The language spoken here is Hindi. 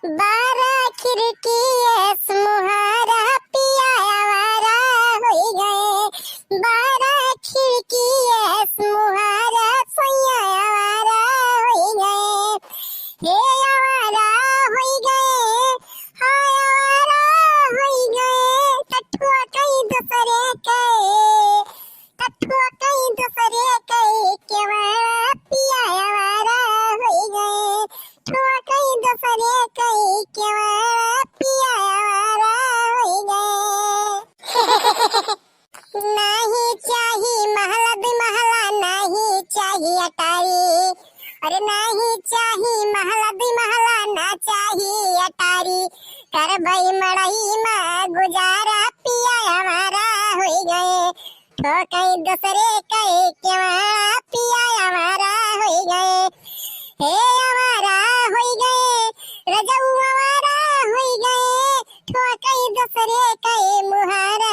बारह खिड़की मुहारा पिया आवारा हो गए। बारह खिड़की मुहारा सैया आवारा हो गए। हे आवारा हो गए, हाय आवारा हो गए। तठुआ कई दूसरे के, तठुआ कई दूसरे के केवाड़ा पिया आवारा हो गए। ठुआ कई दूसरे के केवाड़ा पिया आवारा हो गए। नहीं चाहिए महला दुमहला, नहीं चाहिए अटारी। अरे नहीं चाहिए महला दुमहला, ना चाहिए अटारी। कर भाई मड़ई में गुजारा पिया हमारा हो गए। ठोकई दूसरे कई केवाड़ा पिया हमारा हो गए। हे हमारा हो गए, रजऊ हमारा हो गए। ठोकई दूसरे कई मुहारा